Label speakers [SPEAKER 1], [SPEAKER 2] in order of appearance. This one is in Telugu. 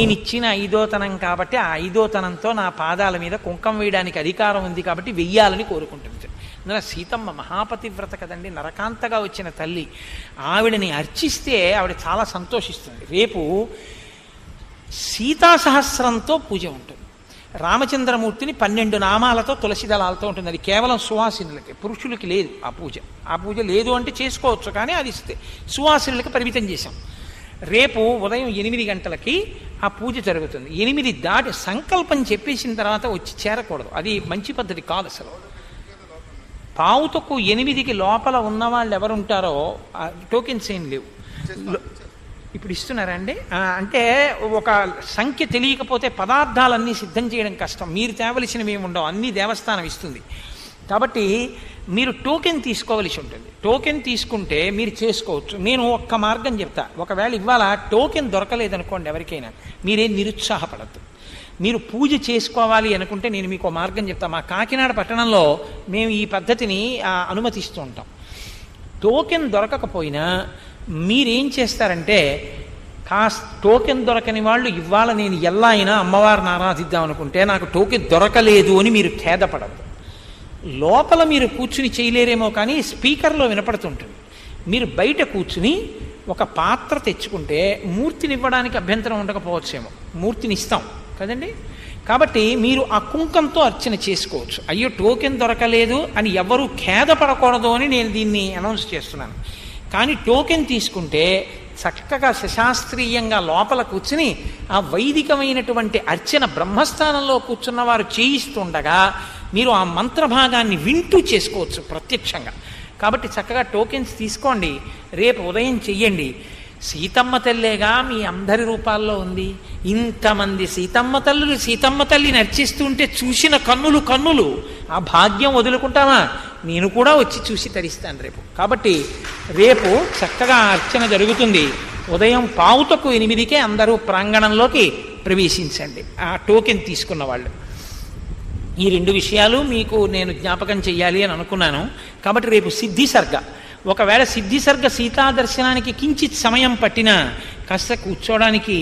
[SPEAKER 1] నేనిచ్చిన ఐదోతనం కాబట్టి ఆ ఐదోతనంతో నా పాదాల మీద కుంకం వేయడానికి అధికారం ఉంది కాబట్టి వెయ్యాలని కోరుకుంటుంది. అందులో సీతమ్మ మహాపతివ్రత కదండి, నరకాంతగా వచ్చిన తల్లి. ఆవిడని అర్చిస్తే ఆవిడ చాలా సంతోషిస్తుంది. రేపు సీతా సహస్రంతో పూజ ఉంటుంది. రామచంద్రమూర్తిని 12 నామాలతో తులసి దళాలతో ఉంటుంది. అది కేవలం సువాసినులకి, పురుషులకి లేదు ఆ పూజ. ఆ పూజ లేదు అంటే చేసుకోవచ్చు, కానీ అది సువాసినులకి పరిమితం చేశాం. రేపు ఉదయం 8 గంటలకి ఆ పూజ జరుగుతుంది. 8 దాటి సంకల్పం చెప్పేసిన తర్వాత వచ్చి చేరకూడదు, అది మంచి పద్ధతి కాదు అసలు. పావుతకు 8కి లోపల ఉన్న వాళ్ళు ఎవరుంటారో టోకెన్స్ ఏం లేవు. ఇప్పుడు ఇస్తున్నారా అండి? అంటే ఒక సంఖ్య తెలియకపోతే పదార్థాలన్నీ సిద్ధం చేయడం కష్టం. మీరు తేవలసినవి ఏమి ఉండవు, అన్నీ దేవస్థానం ఇస్తుంది. కాబట్టి మీరు టోకెన్ తీసుకోవలసి ఉంటుంది. టోకెన్ తీసుకుంటే మీరు చేసుకోవచ్చు. నేను ఒక్క మార్గం చెప్తా. ఒకవేళ ఇవాళ టోకెన్ దొరకలేదనుకోండి ఎవరికైనా, మీరేం నిరుత్సాహపడద్దు. మీరు పూజ చేసుకోవాలి అనుకుంటే నేను మీకు మార్గం చెప్తా. మా కాకినాడ పట్టణంలో మేము ఈ పద్ధతిని అనుమతిస్తూ ఉంటాం. టోకెన్ దొరకకపోయినా మీరేం చేస్తారంటే, టోకెన్ దొరకని వాళ్ళు ఇవాళ నేను ఎలా అయినా అమ్మవారిని ఆరాధిద్దాం అనుకుంటే నాకు టోకెన్ దొరకలేదు అని మీరు ఖేదపడద్దు. లోపల మీరు కూర్చుని చేయలేరేమో కానీ స్పీకర్లో వినపడుతుంటుంది. మీరు బయట కూర్చుని ఒక పాత్ర తెచ్చుకుంటే మూర్తిని ఇవ్వడానికి అభ్యంతరం ఉండకపోవచ్చేమో, మూర్తిని ఇస్తాం కదండి. కాబట్టి మీరు ఆ కుంకంతో అర్చన చేసుకోవచ్చు. అయ్యో టోకెన్ దొరకలేదు అని ఎవరూ ఖేదపడకూడదు అని నేను దీన్ని అనౌన్స్ చేస్తున్నాను. కానీ టోకెన్ తీసుకుంటే చక్కగా శశాస్త్రీయంగా లోపల కూర్చుని ఆ వైదికమైనటువంటి అర్చన బ్రహ్మస్థానంలో కూర్చున్న వారు చేయిస్తుండగా మీరు ఆ మంత్రభాగాన్ని వింటూ చేసుకోవచ్చు ప్రత్యక్షంగా. కాబట్టి చక్కగా టోకెన్స్ తీసుకోండి, రేపు ఉదయం చెయ్యండి. సీతమ్మ తల్లేగా మీ అందరి రూపాల్లో ఉంది. ఇంతమంది సీతమ్మ తల్లిని అర్చిస్తుంటే చూసిన కన్నులు ఆ భాగ్యం వదులుకుంటామా? నేను కూడా వచ్చి చూసి తరిస్తాను రేపు. కాబట్టి రేపు చక్కగా అర్చన జరుగుతుంది. ఉదయం 7:45కే అందరూ ప్రాంగణంలోకి ప్రవేశించండి, ఆ టోకెన్ తీసుకున్న వాళ్ళు. ఈ 2 విషయాలు మీకు నేను జ్ఞాపకం చెయ్యాలి అని అనుకున్నాను. కాబట్టి రేపు సిద్ధిసర్గ. ఒకవేళ సిద్ధిసర్గ సీతా దర్శనానికి కించిత్ సమయం పట్టినా కాస్త కూర్చోవడానికి